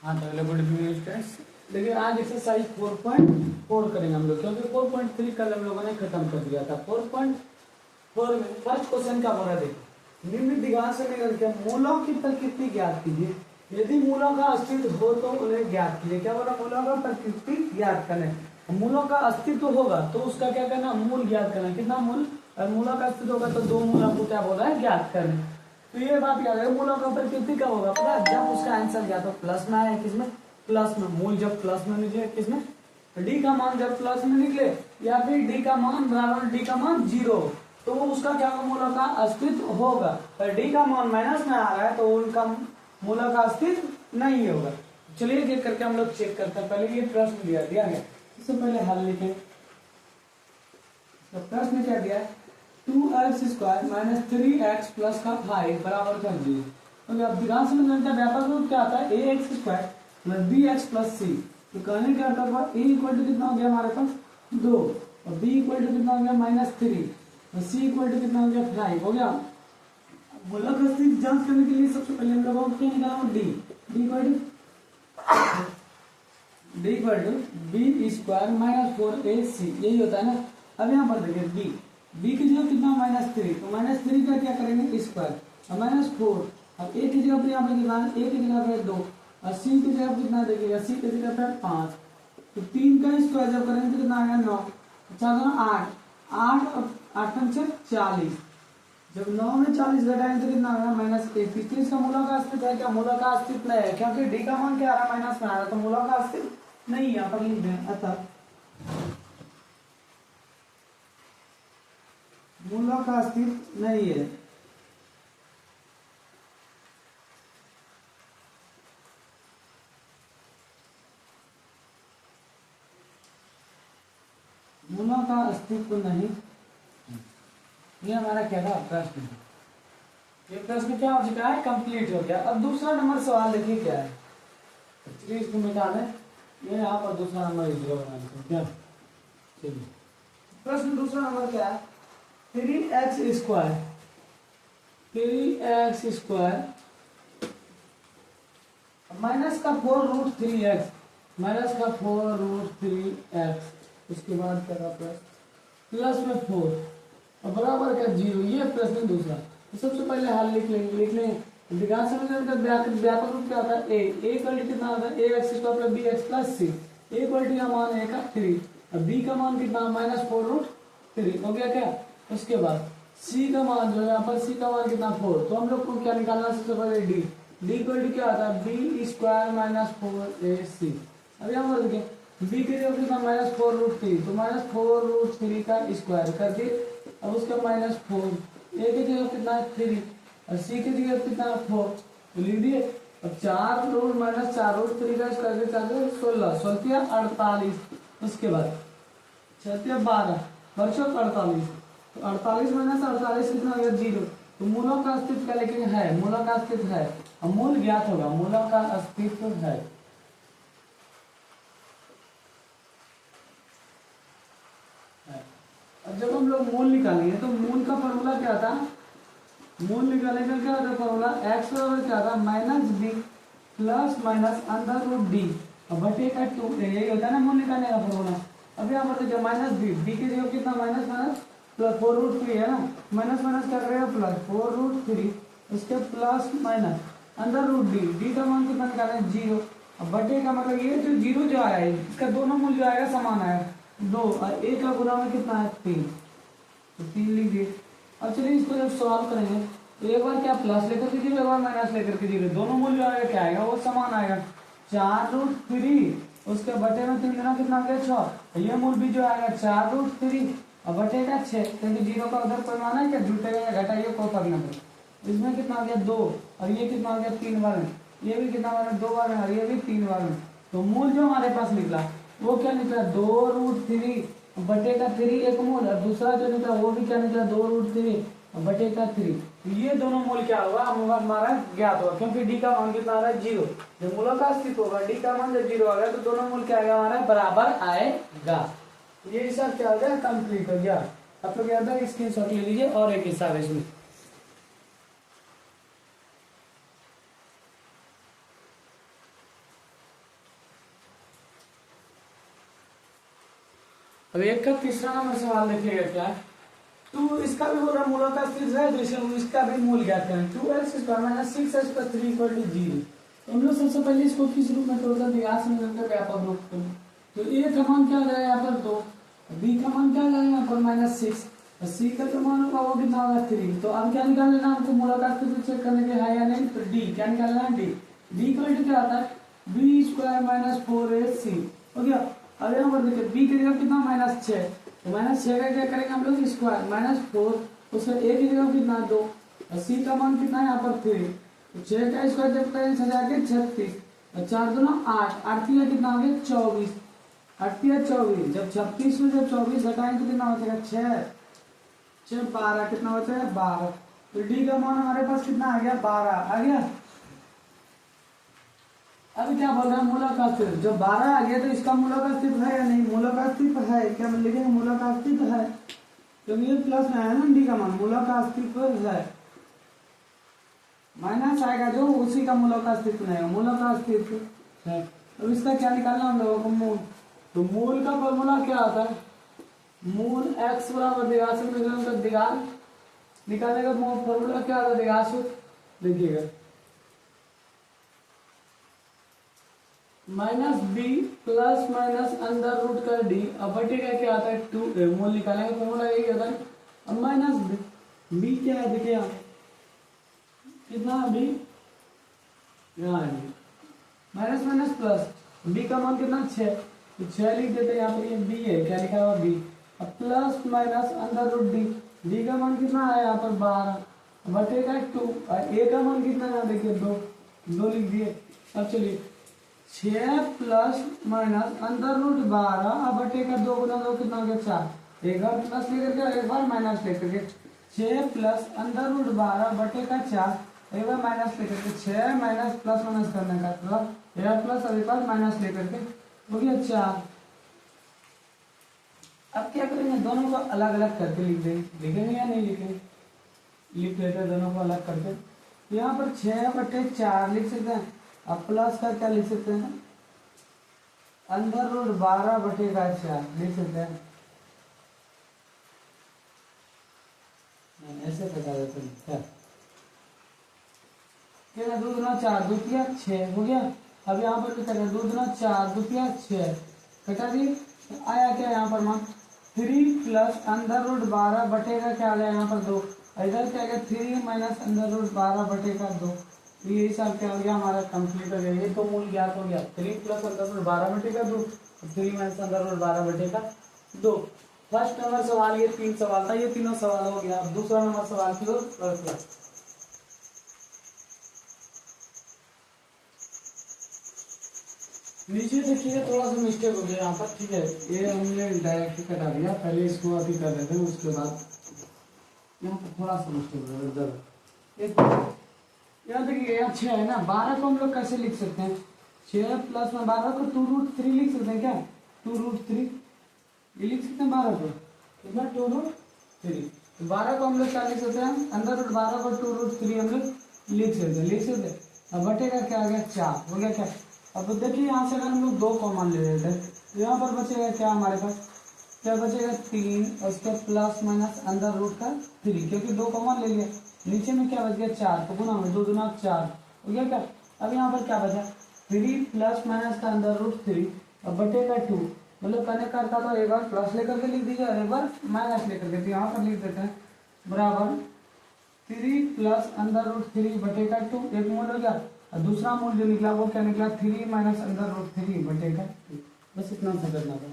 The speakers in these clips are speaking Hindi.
हाँ तो एलोमेट्री यूज करें। देखिए आज एक्सरसाइज 4.4 करेंगे हम लोग, क्योंकि 4.3 कल हम लोगों ने खत्म कर दिया था। 4.4 में फर्स्ट क्वेश्चन क्या बोला, देखिए निम्न दिगांश से निकल के मूलों की प्रकृति ज्ञात कीजिए। यदि मूलों का अस्तित्व हो तो उन्हें ज्ञात कीजिए। क्या बोला, मूलों का प्रकृति ज्ञात करें। मूलों का अस्तित्व होगा तो उसका क्या करना, मूल ज्ञात करना। कितना मूल, और मूलों का अस्तित्व होगा तो दो मूल आपको क्या बोला है, ज्ञात करना। तो ये बात याद है, मूलों का प्रकृति कब होगा पता है, जब उसका आंसर क्या तो प्लस में आए, किसमें, प्लस में। मूल जब प्लस में निकले, किसमें, डी का मान जब प्लस में निकले, या फिर डी का मान बराबर डी का मान 0, तो उसका क्या होगा, मूलों का अस्तित्व होगा। पर डी का मान माइनस में आ रहा है तो उनका मूलों का अस्तित्व नहीं होगा। चलिए देख करके हम लोग चेक करते हैं। पहले ये प्रश्न दिया गया, इससे पहले हल लिखें। तो प्रश्न क्या दिया है, 2x² माइनस 3x प्लस का 5 बराबर कर दिए। तो अब दिगांश समीकरण का व्यापक रूप क्या आता है, ax² plus bx plus c। तो कहने का अर्थ हुआ a इक्वल टू कितना हो गया हमारे पास 2, और b इक्वल टू कितना हो गया -3, और c इक्वल टू कितना हो गया 5 हो गया। मूलक अस्तित्व जांच करने के लिए सबसे पहले हम लोगों को क्या निकालना, d equal to b² minus 4ac, यही होता है ना। अब यहाँ पर देखिए b की जगह कितना -3, तो -3 का क्या करेंगे स्क्वायर, और -4। अब a की जगह पर यहाँ पर कितना है, a की जगह पर 2, और c की जगह पर कितना देखिएगा, c की जगह पर 5। तो 3 का स्क्वायर जब करेंगे तो कितना आ गया 9, 4 8 और 8 से 40। जब 9 में 40 घटाएंगे तो कितना आ गया -1। तो इसका मूलों का अस्तित्व है क्या, मूलों का अस्तित्व नहीं है, क्योंकि डी का मान क्या आ रहा है, माइनस में आ रहा है, तो मूलों का अस्तित्व नहीं, यहाँ पर लिख दें। अतः मूलों का अस्तित्व नहीं है। मूलों का अस्तित्व नहीं, ये हमारा क्या था प्रश्न। ये प्रश्न क्या हो चुका है, कंप्लीट हो गया। अब दूसरा नंबर सवाल देखिए क्या है, चलिए इसको मिटा दें। ये यहाँ पर दूसरा नंबर इधर बना देते क्या, चलिए प्रश्न दूसरा नंबर क्या है, 3x² माइनस का 4√3x, माइनस का 4√3x, उसके बाद क्या प्लस में 4 और बराबर का 0। ये प्रश्न दूसरा। तो सबसे पहले हल लिख लेंगे। दिगांश समीकरण का व्यापक रूप क्या होता है, a इक्वल टू कितना होता है, ax² plus bx plus c। a equal to का मान है का 3, और b का मान कितना -4√3 हो गया क्या। उसके बाद c का मान जो है यहाँ पर, c का मान कितना 4, तो हम लोग को क्या निकालना, सबसे पहले d इक्वल टू क्या आता है, b² माइनस 4ac। अब यहाँ पर देखिए b की जगह कितना -4√3, तो -4√3 का स्क्वायर करके, अब उसका -4, a की जगह कितना है 3, और c की जगह कितना है 4, तो लिख दिए। अब 4 माइनस 4√3 का स्क्वायर करके 16, 16 48, उसके बाद 6 12 बच्चों 48, तो 48 माइनस 48 कितना हो गया 0। तो मूलों का अस्तित्व क्या लिखेंगे, है, मूलों का अस्तित्व है, और मूल ज्ञात होगा, मूलों का अस्तित्व है। अब जब हम लोग मूल निकालेंगे तो मूल का फॉर्मूला क्या था, मूल निकालने का क्या होता है फॉर्मूला, x बराबर क्या था -b प्लस माइनस √d और बटे का 2, यही होता है ना मूल निकालने का फॉर्मूला। अब यहाँ पर देखिए -b की जगह कितना माइनस प्लस 4√3 है ना, माइनस माइनस क्या करेगा प्लस 4√3, उसके प्लस माइनस √d का मान कितना निकालना है 0, और बटे का मतलब ये जो 0 जो आया है इसका दोनों मूल जो आएगा समान आएगा 2, और a का गुना में कितना है 3, तो 3 लिख दिए। अब चलिए इसको जब सॉल्व करेंगे तो एक बार क्या प्लस लेकर के 0, एक बार माइनस लेकर के 0, दोनों मूल जो आएगा क्या आएगा, वो समान आएगा 4√3, उसके बटे में 3 देना कितना आ गया 6, ये मूल भी जो आएगा 4√3 और बटे का 6, क्योंकि 0 का उधर पैमाना है क्या, जुटेगा या घटाइए कोई फर्क नहीं पड़े। इसमें कितना आ गया 2, और ये कितना आ गया 3 बार में, ये भी कितना बार में 2 बार में, और ये भी 3 बार में। तो मूल जो हमारे पास निकला वो क्या निकला 2√3 बटे का 3 एक मूल, और दूसरा जो निकला वो भी क्या निकला 2√3 बटे का 3। तो ये दोनों मूल क्या होगा, हमारा ज्ञात होगा, क्योंकि डी का मान कितना आ रहा है 0। जब मूलों का अस्तित्व होगा, डी का मान जब 0 आ गया तो दोनों मूल क्या आएगा हमारा बराबर आएगा। ये हिसाब क्या हो गया, कंप्लीट हो गया। आप लोग याद है स्क्रीनशॉट ले लीजिए। और एक हिसाब है इसमें, अब एक का तीसरा नंबर सवाल देखिएगा क्या है, टू इसका भी बोल रहा है मूलों का स्थिर है, जैसे इसका भी मूल ज्ञात करें। 2x² - 6x + 3 = 0। तो हम लोग सबसे पहले इसको किस रूप में तोड़कर दिया समीकरण का व्यापक रूप में। तो ए का मान क्या हो जाएगा यहाँ पर 2, बी का मान क्या हो जाएगा यहाँ पर -6, और सी का जो मान होगा वो कितना होगा 3। तो अब क्या निकाल लेना हमको, मूलों का अस्तित्व चेक करने के है या नहीं। तो डी क्या निकालना है, डी इक्वल क्या आता है b² - 4ac हो गया। अब यहाँ पर देखिए b की जगह कितना -6, तो -6 का क्या करेंगे हम लोग स्क्वायर -4, उसका a की जगह कितना 2, और c का मान कितना है यहाँ पर 3। तो 6 का स्क्वायर जब करें 6 जाके 36, और 4 दूना 8, 8 की जगह कितना हो गया 24, 8 या 24, जब 36 में जब 24 घटाएंगे तो कितना बचेगा 6 12, कितना बचेगा 12। तो डी का मान हमारे पास कितना आ गया 12 आ गया। अब क्या बोल रहा है मूला का अस्तित्व, जब 12 आ गया तो इसका मूला का अस्तित्व है या नहीं, मूला का अस्तित्व है, क्या लिखेंगे मूला का अस्तित्व है, क्योंकि ये प्लस में है ना डी का मान, मूला का अस्तित्व है। माइनस आएगा जो उसी का मूला का अस्तित्व नहीं है, मूला का अस्तित्व है। अब इसका क्या निकालना हम लोगों को मूल, तो मूल का फॉर्मूला क्या आता है, मूल x बराबर दिगास में दिगाल निकालने का फॉर्मूला क्या आता है दिगास, देखिएगा -b + (√d) अब बटेगा क्या आता है 2a, मूल निकालने का फॉर्मूला यही होता है। अब -b क्या है देखिए यहाँ कितना b, यहाँ माइनस माइनस प्लस, b का मान कितना 6, तो 6 लिख देते हैं यहाँ पे, ये b है, क्या लिखा हुआ b। अब प्लस माइनस (√d), d का मान कितना है यहाँ पर 12 बटेगा 2, और a का मान कितना है देखिए 2 लिख दिए। अब चलिए 6 प्लस माइनस (√12) अब बटेगा 2 गुना 2 कितना हो गया 4, एक बार प्लस लेकर के एक बार माइनस लेकर के 6 प्लस (√12) बटेगा 4, एक बार माइनस लेकर के 6 माइनस प्लस माइनस करने का मतलब एक बार प्लस और एक बार माइनस लेकर के हो गया 4। अब क्या करेंगे, दोनों को अलग अलग करके लिख देंगे, लिखेंगे या नहीं लिखेंगे, लिख लेते हैं दोनों को अलग करके। यहाँ पर 6/4 लिख सकते हैं, अब प्लस का क्या लिख सकते हैं (√12/4 लिख सकते हैं, ऐसे बता देते हैं क्या, 2 दूना 4 2 तिया 6 हो गया। अब यहाँ पर क्या करें, 2 दूना 4 2 तिया 6 कटा दिए, आया क्या यहाँ पर मान 3 प्लस (√12) बटेगा क्या आ गया यहाँ पर 2, इधर क्या गया 3 माइनस (√12) बटेगा 2। तो ये हिसाब क्या हो गया हमारा कंप्लीट हो गया, ये तो मूल ज्ञात हो गया 3 प्लस (√12) बटेगा 2, 3 माइनस (√12) बटेगा 2। फर्स्ट नंबर सवाल ये 3 सवाल था, ये तीनों सवाल हो गया। दूसरा नंबर सवाल की ओर बढ़ते हैं। नीचे देखिए थोड़ा सा मिस्टेक हो गया यहाँ पर, ठीक है, ये हमने डायरेक्ट कटा दिया, पहले इसको अभी कर देते हैं, उसके बाद यहाँ पर थोड़ा सा मिस्टेक हो गया। यहाँ देखिए यहाँ 6 है ना, 12 को हम लोग कैसे लिख सकते हैं, 6 प्लस में 12 को 2√3 लिख सकते हैं क्या, 2√3 ये लिख सकते हैं 12 को कितना 2√3। तो 12 को हम लोग क्या लिख सकते हैं, (√12) को 2√3 हम लोग लिख सकते हैं। अब बटेगा क्या आ गया 4 हो गया क्या। अब देखिए यहाँ से अगर हम लोग 2 कॉमन ले लेते हैं तो यहाँ पर बचेगा क्या हमारे पास, क्या बचेगा 3 और उसका प्लस माइनस (√3), क्योंकि 2 कॉमन ले लिया, नीचे में क्या बच गया 4, तो गुना में 2 दूना 4 हो गया क्या। अब यहाँ पर क्या बचा 3 प्लस माइनस का (√3) अब बटेगा 2, मतलब करने करता तो एक बार प्लस लेकर के लिख दीजिए और एक बार माइनस लेकर के, तो यहाँ पर लिख देते हैं बराबर 3 प्लस (√3 बटेगा 2, एक मूल हो गया, और दूसरा मूल जो निकला वो क्या निकला 3 माइनस (√3 बटेगा 2। बस इतना सा करना था।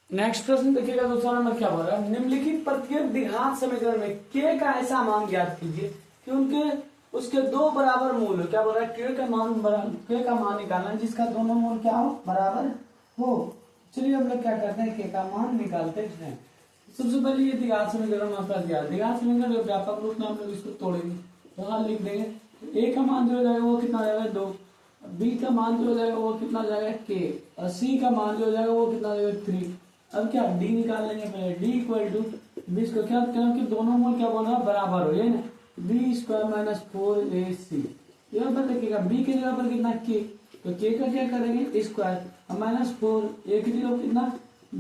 नेक्स्ट प्रश्न देखिएगा, दूसरा नंबर क्या बोल रहा है, निम्नलिखित प्रत्येक द्विघात समीकरण में k का ऐसा मान ज्ञात कीजिए कि उनके उसके 2 बराबर मूल हो। क्या बोल रहा है, k का मान निकालना है जिसका दोनों मूल क्या हो बराबर हो। चलिए हम लोग क्या करते हैं, k का मान निकालते हैं। सबसे पहले ये द्विघात समीकरण हमारे पास दिया, द्विघात समीकरण व्यापक रूप में हम लोग इसको तोड़ेंगे, तो हाँ लिख देंगे। तो a का मान जो हो जाएगा वो कितना हो जाएगा 2, b का मान जो हो जाएगा वो कितना हो जाएगा k, और c का मान जो हो जाएगा वो कितना हो जाएगा 3। अब क्या d निकाल लेंगे पहले, d इक्वल टू b को क्या कि दोनों मूल क्या बोल रहा है बराबर हो, ये ना b² - 4ac यहाँ पर देखिएगा बी की जगह पर कितना के, तो के का क्या करेंगे स्क्वायर, अब -4, ए की जगह कितना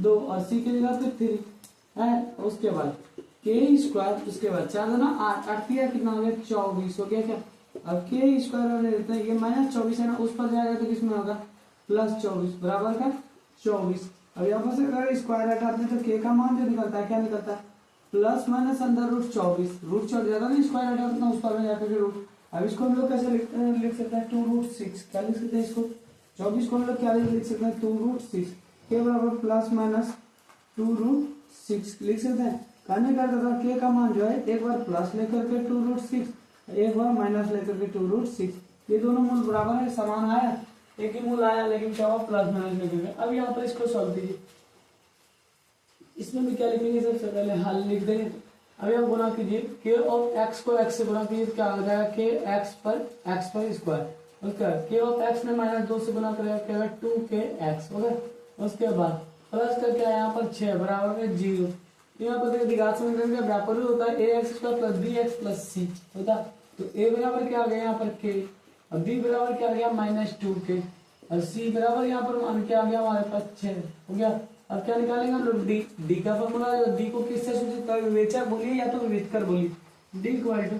2 और सी की जगह पे 3 है, उसके बाद के स्क्वायर, उसके बाद 4 ना 8, 8 कितना हो गया 24 हो गया क्या। अब के स्क्वायर हमने देते हैं, ये -24 है ना, उस पर जाएगा तो किसमें होगा +24 बराबर का 24। अब यहाँ पर से अगर स्क्वायर हटाते हैं तो के का मान जो निकलता है क्या निकलता है ±√24, रूट चढ़ जाता है ना स्क्वायर हटाते हैं उस पर में जाकर के रूट। अब इसको हम लोग कैसे लिख सकते हैं 2√6, क्या लिख सकते हैं इसको 24 को हम लोग क्या लिख सकते हैं 2√6 के बराबर +-2√6 लिख सकते हैं। करने का था के का मान जो है एक बार प्लस लेकर के 2√6, एक बार माइनस लेकर के 2√6, ये दोनों मूल बराबर है, समान आया, एक ही मूल आया लेकिन क्या हुआ प्लस माइनस लेकर के। अब यहाँ पर इसको सॉल्व कीजिए, इसमें भी क्या लिखेंगे सबसे पहले हल लिख देंगे। अब यहाँ गुना कीजिए के ऑफ एक्स को एक्स से गुना कीजिए क्या हो जाएगा के एक्स पर स्क्वायर, उसके बाद के ऑफ एक्स में -2 से गुना करेगा क्या होगा 2k(x) हो गया। उसके बाद प्लस का क्या है यहाँ पर 6 बराबर में 0, यहाँ पर देखिए दिगात समीकरण का व्यापार होता है ax² + bx + c होता, तो a बराबर क्या आ गया यहाँ पर k, और b बराबर क्या आ गया -2k, और c बराबर यहाँ पर मान क्या आ गया हमारे पास 6 हो गया। अब क्या निकालेंगे हम लोग डी, डी का फॉर्मूला, डी को किससे सूचित कर, विवेचक बोलिए या तो विविध कर बोलिए, D equal to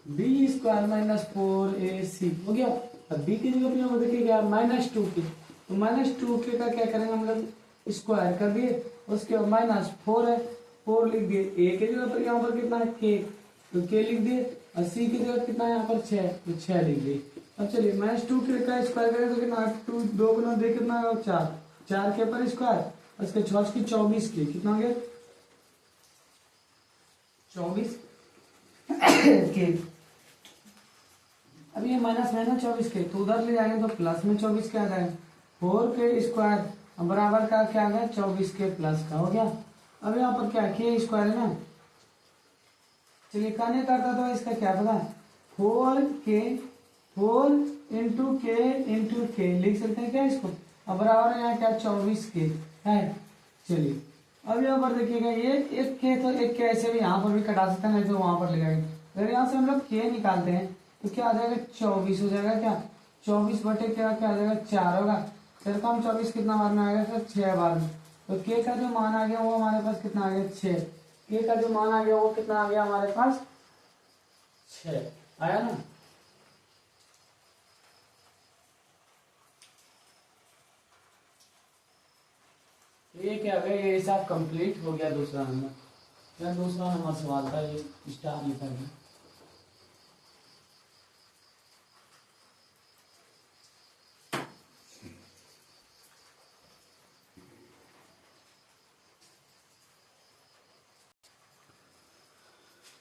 b² - 4ac हो गया। अब b की जगह पे यहाँ देखिए क्या -2k, तो -2k का क्या करेंगे हम लोग स्क्वायर कर दिए, उसके बाद -4 है 4 लिख दिए, a की जगह पर यहाँ पर कितना है k, तो k लिख दिए, और c की जगह कितना है यहाँ पर 6, तो 6 लिख दिए। अब चलिए -2k का स्क्वायर करें तो कितना 2 2 गुना 2 कितना है 4, 4 के पर स्क्वायर, उसके 6 की 24 की कितना हो गया 24 के। अब ये -24 के तो उधर ले जाएंगे तो प्लस में 24 के आ जाएगा, 4k स्क्वायर बराबर का क्या आ गया 24 के प्लस का हो गया। अब यहाँ पर क्या के स्क्वायर है ना, चलिए करने करता तो इसका क्या पता 4 इंटू के लिख सकते हैं क्या इसको, अब बराबर है यहाँ क्या 24 के है। चलिए अब यहाँ पर देखिएगा ये एक के, तो एक के ऐसे भी यहाँ पर भी कटा सकते हैं, नहीं तो वहां पर लगाएंगे। अगर यहाँ से हम लोग के निकालते हैं तो क्या आ जाएगा 24 हो जाएगा, क्या 24 बटे क्या आ जाएगा 4 होगा, फिर कम 24 कितना बार में आएगा सर 6 बार में, तो के का जो मान आ गया वो हमारे पास कितना आ गया 6, के का जो मान आ गया वो कितना आ गया हमारे पास 6 आया ना। ये क्या हो गया, ये हिसाब कंप्लीट हो गया दूसरा नंबर। यह दूसरा नंबर सवाल था, ये स्टार लिखा गया।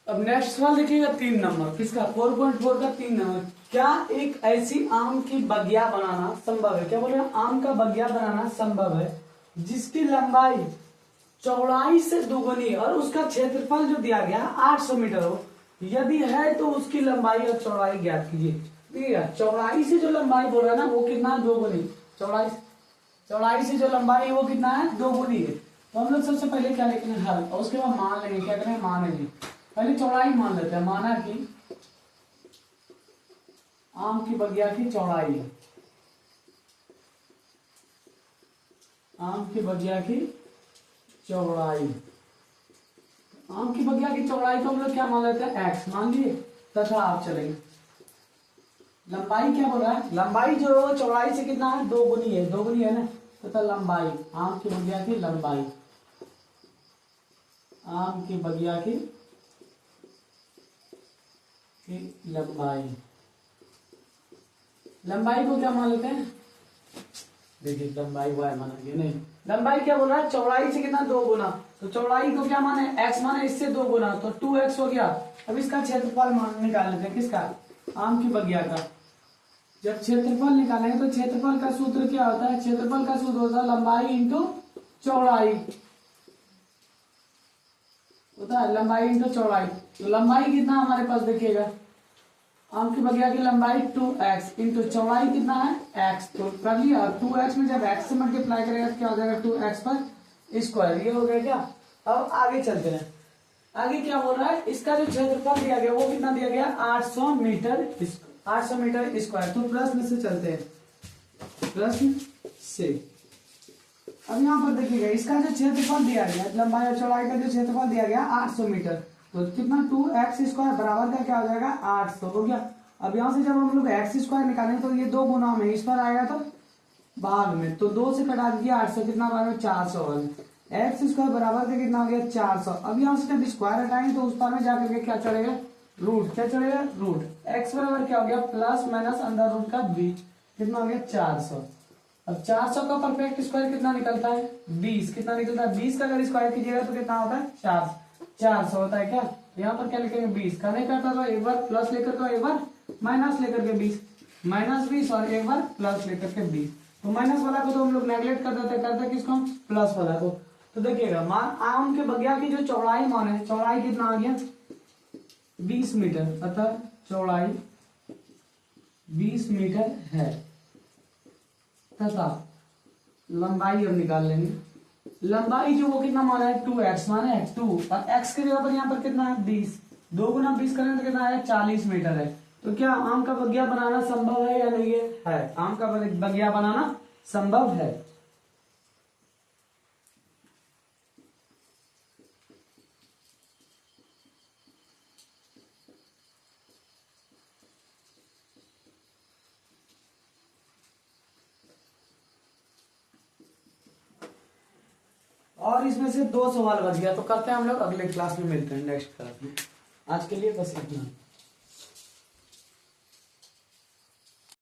अब नेक्स्ट सवाल देखिएगा 3 नंबर, किसका 4.4 का 3 नंबर। क्या एक ऐसी आम की बगिया बनाना संभव है, क्या बोल रहे हैं आम का बगिया बनाना संभव है जिसकी लंबाई चौड़ाई से दोगुनी और उसका क्षेत्रफल जो दिया गया 800 मीटर हो, यदि है तो उसकी लंबाई और चौड़ाई ज्ञात कीजिए। देखिएगा चौड़ाई से जो लंबाई बोल रहा है ना वो कितना दोगुनी, चौड़ाई से जो लंबाई वो कितना है दोगुनी है, तो हम लोग सबसे पहले क्या लिखेंगे हल, और उसके बाद मान लेंगे, क्या करें मानेंगे, पहले चौड़ाई मान लेते हैं, माना कि आम की बगिया की चौड़ाई, आम की बगिया की चौड़ाई, आम की बगिया की चौड़ाई को हम लोग क्या मान लेते हैं x मान लिए, तथा आप चलेंगे लंबाई क्या बोल रहा है, लंबाई जो चौड़ाई से कितना है दोगुनी है ना, तथा लंबाई आम की बगिया की लंबाई, आम की बगिया की लंबाई को क्या मान लेते हैं, देखिए लंबाई y माना गया नहीं, लंबाई क्या बोल रहा है चौड़ाई से कितना 2 गुना, तो चौड़ाई को क्या माने x माने इससे 2 गुना, तो 2x हो गया। अब इसका क्षेत्रफल मान निकाल लेते हैं, किसका आम की बगिया का। जब क्षेत्रफल निकालेंगे तो क्षेत्रफल का सूत्र क्या होता है, क्षेत्रफल का सूत्र होता है लंबाई इंटू चौड़ाई होता है, लंबाई इंटू चौड़ाई, तो लंबाई कितना हमारे पास देखिएगा आम की बगिया की लंबाई 2x इंटू चौड़ाई कितना है x, तो कर लिया 2x में जब x से मल्टीप्लाई करेगा तो क्या हो जाएगा 2x पर स्क्वायर, ये हो गया क्या। अब आगे चलते हैं, आगे क्या हो रहा है, इसका जो क्षेत्रफल दिया गया वो कितना दिया गया 800 मीटर 800 मीटर स्क्वायर। तो प्रश्न से चलते हैं, प्रश्न से। अब यहाँ पर देखिएगा इसका जो क्षेत्रफल दिया गया, लंबाई और चौड़ाई का जो क्षेत्रफल दिया गया 800 मीटर, तो कितना 2x स्क्वायर बराबर का क्या हो जाएगा 800 हो गया। अब यहाँ से जब हम लोग x स्क्वायर निकालेंगे तो ये 2 गुना में इस पर आएगा तो भाग में, तो 2 से कटा दिया 800 कितना बनेगा 400 बने। x स्क्वायर बराबर का कितना हो गया 400। अब यहाँ से जब स्क्वायर हटाएंगे तो उस पर में जाकर के क्या चढ़ेगा रूट, क्या चढ़ेगा रूट। x बराबर क्या हो गया प्लस माइनस अंडर रूट का b, कितना हो गया 400। अब 400 का परफेक्ट स्क्वायर कितना निकलता है 20, कितना निकलता है 20 का अगर स्क्वायर कीजिएगा तो कितना होता है 400 होता है क्या। यहाँ पर क्या लिखेंगे 20 का नहीं करता तो एक बार प्लस लेकर के एक बार माइनस लेकर के 20, -20 और एक बार प्लस लेकर के 20। तो माइनस वाला को तो हम लोग नेगलेक्ट कर देते, करते किसको प्लस वाला को। तो देखिएगा मान आम के बगिया की जो चौड़ाई मान है, चौड़ाई कितना आ गया 20 मीटर, अतः चौड़ाई 20 मीटर है तथा लंबाई हम निकाल लेंगे। लंबाई जो वो कितना माना है 2x माना है 2, और x के जगह पर यहाँ पर कितना है 20, 2 गुना 20 करें तो कितना है 40 मीटर है। तो क्या आम का बगिया बनाना संभव है या नहीं है? आम का बगिया बनाना संभव है। और इसमें से 2 सवाल बच गया, तो करते हैं हम लोग अगले क्लास में, मिलते हैं नेक्स्ट क्लास में। आज के लिए बस इतना।